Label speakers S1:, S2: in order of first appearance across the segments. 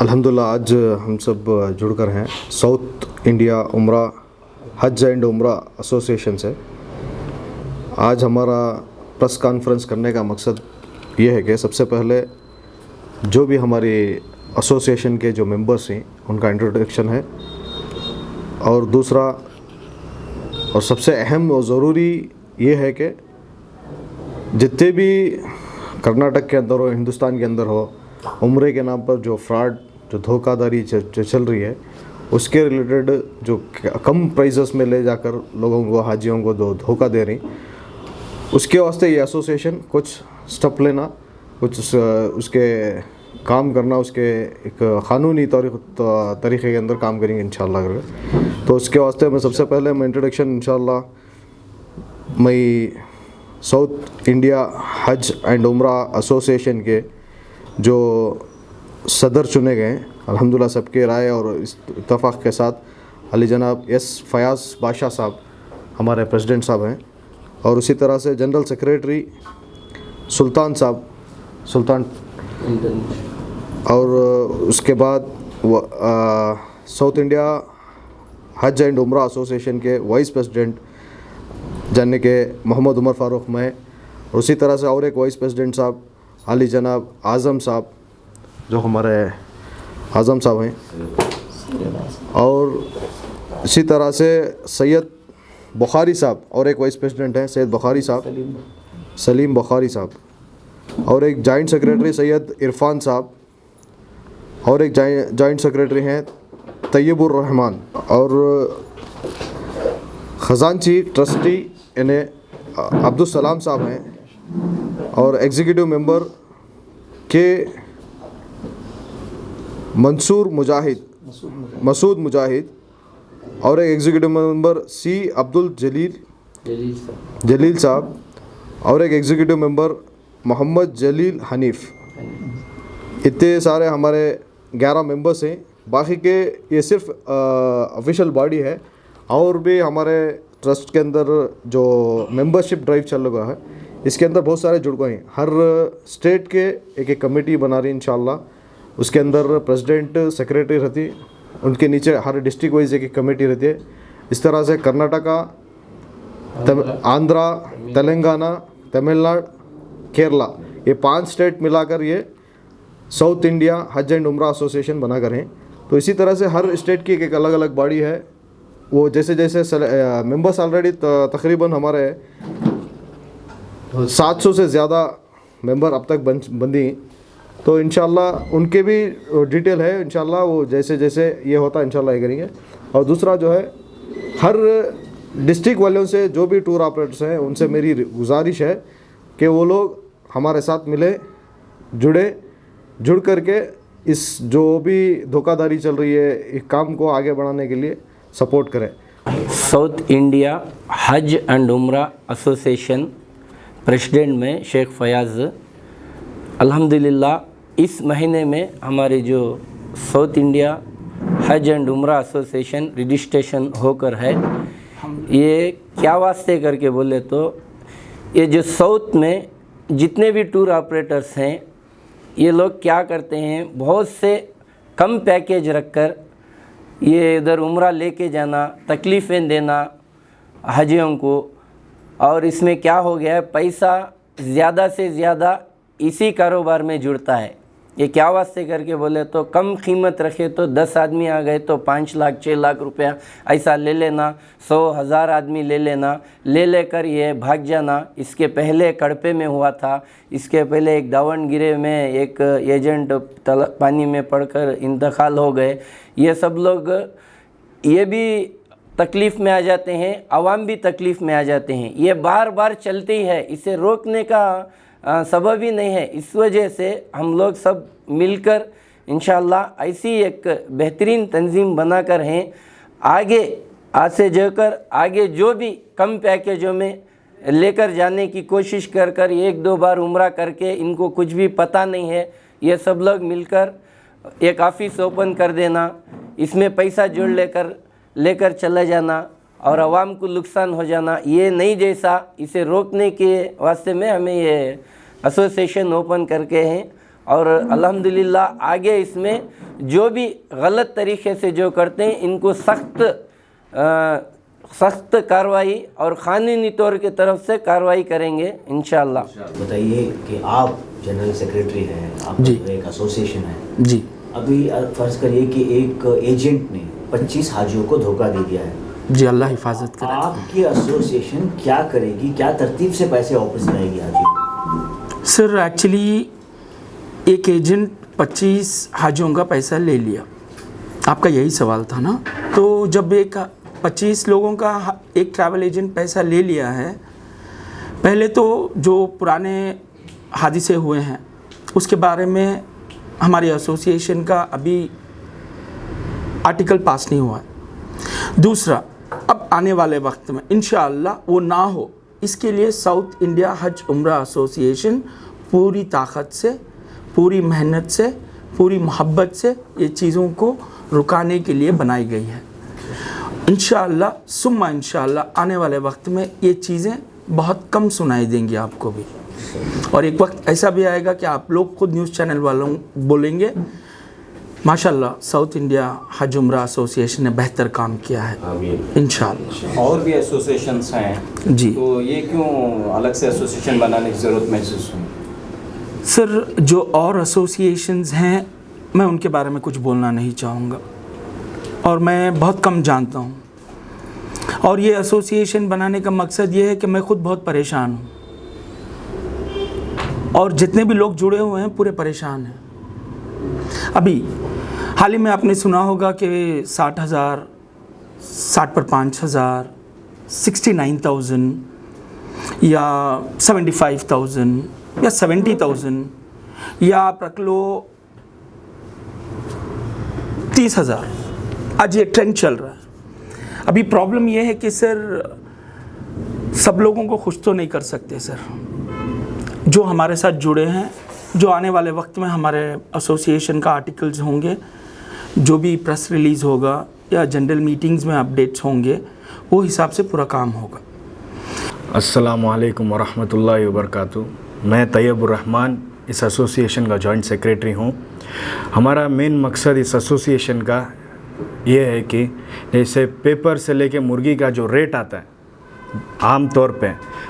S1: अल्हम्दुलिल्लाह आज हम सब जुड़कर हैं साउथ इंडिया उम्रा हज एंड उम्रा एसोसिएशन से। आज हमारा प्रेस कॉन्फ्रेंस करने का मकसद ये है कि सबसे पहले जो भी हमारी एसोसिएशन के जो मेंबर्स हैं उनका इंट्रोडक्शन है, और दूसरा और सबसे अहम और ज़रूरी ये है कि जितने भी कर्नाटक के अंदर हो, हिंदुस्तान के अंदर हो, उम्रे के नाम पर जो फ्रॉड जो धोखाधड़ी जो चल रही है उसके रिलेटेड जो कम प्राइसेस में ले जाकर लोगों को, हाजियों को धोखा दे रही, उसके वास्ते ये एसोसिएशन कुछ स्टेप लेना, कुछ उसके काम करना, उसके एक क़ानूनी तरीक़े के अंदर काम करेंगे इंशाअल्लाह। तो उसके वास्ते मैं सबसे पहले मैं इंट्रोडक्शन इंशाअल्लाह मैं साउथ इंडिया हज एंड उम्रा एसोसिएशन के जो सदर चुने गए हैं, अल्हम्दुलिल्लाह सबके राय और इत्तफ़ाक़ के साथ अली जनाब एस फयाज़ बादशाह साहब हमारे प्रेसिडेंट साहब हैं, और उसी तरह से जनरल सेक्रेटरी सुल्तान साहब और उसके बाद साउथ इंडिया हज एंड उम्रा एसोसिएशन के वाइस प्रेसिडेंट जानने के मोहम्मद उमर फ़ारूक मैं, और उसी तरह से और एक वाइस प्रेसिडेंट साहब अली जनाब आज़म साहब जो हमारे आज़म साहब हैं, और इसी तरह से सैयद बुखारी साहब और एक वाइस प्रेसिडेंट हैं सैयद बुखारी साहब, सलीम बुखारी साहब, और एक जॉइंट सेक्रेटरी सैयद इरफान साहब, और एक जॉइंट सेक्रेटरी हैं तैयबुर रहमान, और ख़जानची ट्रस्टी इन्हें अब्दुल सलाम साहब हैं, और एग्जीक्यूटिव मेंबर के मसूद मुजाहिद, और एक एग्जीक्यूटिव मेंबर सी अब्दुल जलील साहब, और एक एग्जीक्यूटिव मेंबर मोहम्मद जलील हनीफ़। इतने सारे हमारे 11 मेंबर्स हैं। बाकी के ये सिर्फ ऑफिशियल बॉडी है, और भी हमारे ट्रस्ट के अंदर जो मेंबरशिप ड्राइव चल रहा है इसके अंदर बहुत सारे जुड़ गए हैं। हर स्टेट के एक कमेटी बना रही इंशाअल्लाह, उसके अंदर प्रेसिडेंट सेक्रेटरी रहती, उनके नीचे हर डिस्ट्रिक्ट वाइज एक कमेटी रहती है। इस तरह से कर्नाटका, आंध्रा, तेलंगाना, तमिलनाडु, केरला, ये 5 स्टेट मिलाकर ये साउथ इंडिया हज एंड उम्रा एसोसिएशन बना कर हैं। तो इसी तरह से हर स्टेट की एक अलग अलग बॉडी है। वो जैसे जैसे मेंबर्स ऑलरेडी तकरीबन हमारे 700 से ज़्यादा मेंबर अब तक बंदी, तो इंशाल्लाह उनके भी डिटेल है, इंशाल्लाह वो जैसे जैसे ये होता है इंशाल्लाह ये करेंगे। और दूसरा जो है हर डिस्ट्रिक्ट वालों से जो भी टूर ऑपरेटर्स हैं उनसे मेरी गुजारिश है कि वो लोग हमारे साथ मिले, जुड़ करके इस जो भी धोखाधड़ी चल रही है इस काम को आगे बढ़ाने के लिए सपोर्ट करें।
S2: साउथ इंडिया हज एंड उम्रा एसोसिएशन प्रेसिडेंट में शेख फयाज़। अल्हम्दुलिल्लाह इस महीने में हमारे जो साउथ इंडिया हज एंड उम्रा एसोसिएशन रजिस्ट्रेशन होकर है। ये क्या वास्ते करके बोले तो ये जो साउथ में जितने भी टूर ऑपरेटर्स हैं ये लोग क्या करते हैं, बहुत से कम पैकेज रखकर ये इधर उम्रा लेके जाना, तकलीफ़ें देना हाजियों को, और इसमें क्या हो गया है पैसा ज़्यादा से ज़्यादा इसी कारोबार में जुड़ता है। ये क्या वास्ते करके बोले तो कम कीमत रखे तो 10 आदमी आ गए तो 5 लाख 6 लाख रुपया ऐसा ले लेना, 100,000 आदमी ले लेना, ले लेकर ये भाग जाना। इसके पहले कड़पे में हुआ था, इसके पहले एक दावणगिरे में एक एजेंट पानी में पड़कर इंतकाल हो गए। ये सब लोग ये भी तकलीफ़ में आ जाते हैं, आवाम भी तकलीफ़ में आ जाते हैं। ये बार बार चलती है, इसे रोकने का सबब ही नहीं है। इस वजह से हम लोग सब मिलकर इंशाअल्लाह ऐसी एक बेहतरीन तंजीम बनाकर हैं आगे आज से जोकर आगे जो भी कम पैकेजों में लेकर जाने की कोशिश कर 1-2 बार उम्रा करके इनको कुछ भी पता नहीं है, ये सब लोग मिलकर एक ऑफिस ओपन कर देना, इसमें पैसा जोड़ लेकर चला जाना और आवाम को नुकसान हो जाना, ये नहीं। जैसा इसे रोकने के वास्ते में हमें ये एसोसिएशन ओपन करके हैं और अल्हम्दुलिल्लाह आगे इसमें जो भी गलत तरीके से जो करते हैं इनको सख्त कार्रवाई और कानूनी तौर की तरफ से कार्रवाई करेंगे इंशाअल्लाह।
S3: बताइए कि आप जनरल सेक्रेटरी हैं, आप
S4: जी।
S3: एक एसोसिएशन है,
S4: जी
S3: अभी फर्ज करिए कि एक एजेंट ने 25 हाजियों को धोखा दे दिया है,
S4: जी, अल्लाह हिफाजत करे।
S3: आपकी एसोसिएशन क्या करेगी, क्या तरतीब से पैसे वापस लाएगी हाजी?
S4: सर एक्चुअली एक एजेंट 25 हाजियों का पैसा ले लिया, आपका यही सवाल था ना। तो जब एक 25 लोगों का एक ट्रैवल एजेंट पैसा ले लिया है, पहले तो जो पुराने हादिसे हुए हैं उसके बारे में हमारी एसोसिएशन का अभी आर्टिकल पास नहीं हुआ है। दूसरा, अब आने वाले वक्त में इंशाअल्लाह वो ना हो, इसके लिए साउथ इंडिया हज उम्रा एसोसिएशन पूरी ताकत से, पूरी मेहनत से, पूरी मोहब्बत से ये चीज़ों को रुकाने के लिए बनाई गई है। इंशाअल्लाह सुम्मा इंशाअल्लाह आने वाले वक्त में ये चीज़ें बहुत कम सुनाई देंगी आपको भी, और एक वक्त ऐसा भी आएगा कि आप लोग खुद न्यूज़ चैनल वालों बोलेंगे माशाल्लाह साउथ इंडिया हज उम्रा एसोसिएशन ने बेहतर काम किया है इंशाअल्लाह।
S5: और भी एसोसिएशंस हैं
S4: जी।
S5: तो ये क्यों अलग से एसोसिएशन बनाने की ज़रूरत महसूस हुई?
S4: सर जो और एसोसिएशंस हैं मैं उनके बारे में कुछ बोलना नहीं चाहूँगा, और मैं बहुत कम जानता हूँ, और ये एसोसिएशन बनाने का मकसद ये है कि मैं खुद बहुत परेशान हूँ और जितने भी लोग जुड़े हुए हैं पूरे परेशान हैं। अभी हाल ही में आपने सुना होगा कि 60,000, 60 पर 5,000, 69,000 या 75,000 या 70,000 या आप रख लो 30,000, आज ये ट्रेंड चल रहा है। अभी प्रॉब्लम ये है कि सर सब लोगों को खुश तो नहीं कर सकते सर, जो हमारे साथ जुड़े हैं, जो आने वाले वक्त में हमारे एसोसिएशन का आर्टिकल्स होंगे, जो भी प्रेस रिलीज़ होगा या जनरल मीटिंग्स में अपडेट्स होंगे, वो हिसाब से पूरा काम होगा।
S6: अस्सलामुअलैकुम वरहमतुल्लाहि वबरकातुहू। मैं तैयबुर रहमान इस एसोसिएशन का जॉइंट सेक्रेटरी हूँ। हमारा मेन मकसद इस एसोसिएशन का ये है कि जैसे पेपर से लेके मुर्गी का जो रेट आता है आम तौर पे,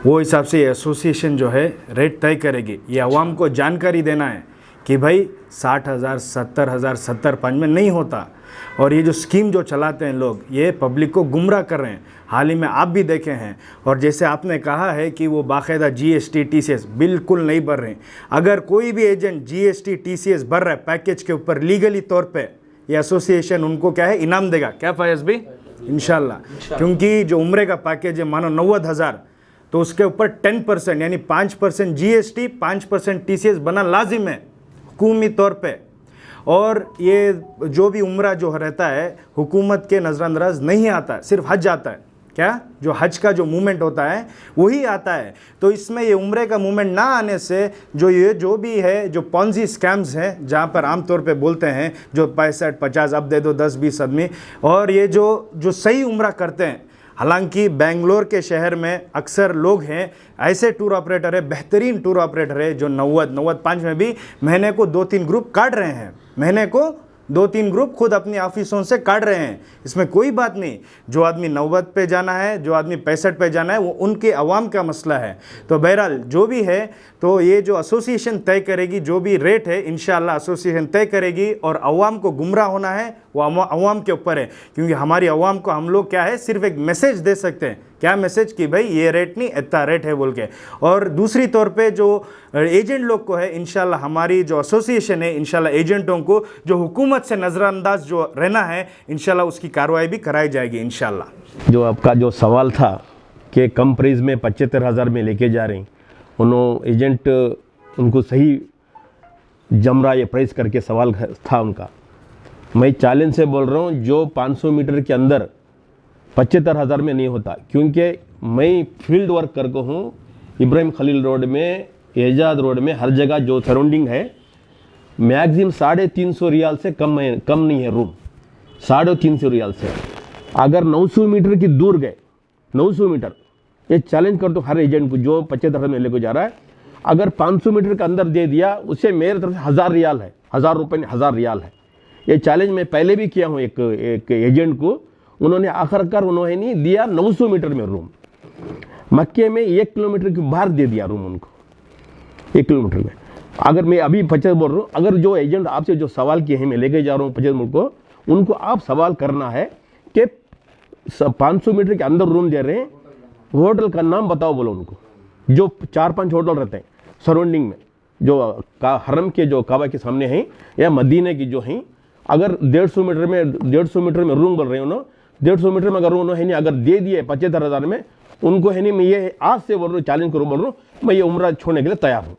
S6: वो हिसाब से ये एसोसिएशन जो है रेट तय करेगी। ये आवाम को जानकारी देना है कि भाई 60,000, 70,000, 70,500 में नहीं होता, और ये जो स्कीम जो चलाते हैं लोग, ये पब्लिक को गुमराह कर रहे हैं। हाल ही में आप भी देखे हैं, और जैसे आपने कहा है कि वो बाकायदा GST TCS बिल्कुल नहीं भर रहे हैं। अगर कोई भी एजेंट GST TCS भर रहा है पैकेज के ऊपर लीगली तौर पे, ये एसोसिएशन उनको क्या है इनाम देगा। क्या फयाज भी? इंशाल्लाह। क्योंकि जो उम्रे का पैकेज है मानो 90,000, तो उसके ऊपर 10% यानी 5% GST, 5% TCS बना लाजिम है हुकूमी तौर पे। और ये जो भी उम्रा जो रहता है हुकूमत के नज़रअंदाज नहीं आता है, सिर्फ हज आता है। क्या? जो हज का जो मूवमेंट होता है वही आता है। तो इसमें ये उम्रे का मूवमेंट ना आने से जो भी है जो पॉन्जी स्कैम्स हैं, जहाँ पर आमतौर पे बोलते हैं जो 65, 50 अब दे दो 10, 20 आदमी, और ये जो सही उम्रा करते हैं, हालांकि बेंगलोर के शहर में अक्सर लोग हैं ऐसे टूर ऑपरेटर है, बेहतरीन टूर ऑपरेटर है जो 90, 95 में भी महीने को 2-3 ग्रुप काट रहे हैं, महीने को 2-3 ग्रुप खुद अपनी ऑफिसों से काट रहे हैं। इसमें कोई बात नहीं, जो आदमी 90 पे जाना है, जो आदमी 65 पे जाना है, वो उनके अवाम का मसला है। तो बहरहाल जो भी है, तो ये जो एसोसिएशन तय करेगी, जो भी रेट है इंशाअल्लाह एसोसिएशन तय करेगी, और अवाम को गुमराह होना है वो अवाम के ऊपर है। क्योंकि हमारी अवाम को हम लोग क्या है सिर्फ एक मैसेज दे सकते हैं। क्या मैसेज? कि भाई ये रेट नहीं, इतना रेट है बोल के। और दूसरी तौर पे जो एजेंट लोग को है, इंशाल्लाह हमारी जो एसोसिएशन है इंशाल्लाह एजेंटों को जो हुकूमत से नज़रअंदाज जो रहना है, इंशाल्लाह उसकी कार्रवाई भी कराई जाएगी इंशाल्लाह।
S7: जो आपका जो सवाल था कि कम प्राइस में 75,000 में लेके जा रहे हैं, उन्होंने एजेंट उनको सही जमरा ये प्राइस करके सवाल था उनका। मैं चैलेंज से बोल रहा हूँ, जो 500 मीटर के अंदर 75,000 में नहीं होता, क्योंकि मैं फील्ड वर्क करके हूँ इब्राहिम खलील रोड में, एजाज रोड में, हर जगह जो सराउंडिंग है मैक्सिमम 350 रियाल से कम नहीं है रूम, 350 रियाल से। अगर 900 मीटर की दूर गए, 900 मीटर, ये चैलेंज कर दो हर एजेंट को जो 75,000 में लेकर जा रहा है, अगर 500 मीटर के अंदर दे दिया उससे मेरे तरफ से 1000 रियाल है, 1000 रुपये नहीं 1000 रियाल है। ये चैलेंज मैं पहले भी किया हूँ एक एजेंट को, उन्होंने आखिरकार उन्होंने नहीं दिया 900 मीटर में रूम, मक्के में 1 किलोमीटर के बाहर दे दिया रूम उनको, 1 किलोमीटर में। अगर मैं अभी 50 बोल रहा हूँ, अगर जो एजेंट आपसे जो सवाल किए हैं मैं लेके जा रहा हूँ 50 मुल्क को, उनको आप सवाल करना है कि 500 मीटर के अंदर रूम दे रहे हैं, होटल का नाम बताओ बोलो उनको। जो 4-5 होटल रहते हैं सराउंडिंग में, जो हरम के जो काबा के सामने हैं या मदीने की जो हैं, अगर 150 मीटर में रूम बोल रहे हो ना, 150 मीटर में अगर उन्होंने है नहीं अगर दे दिए 75,000 में, उनको है नहीं मैं ये आज से बोल रहा हूँ, चैलेंज करूँ बोल रहा हूँ, मैं ये उम्रा छोड़ने के लिए तैयार हूँ।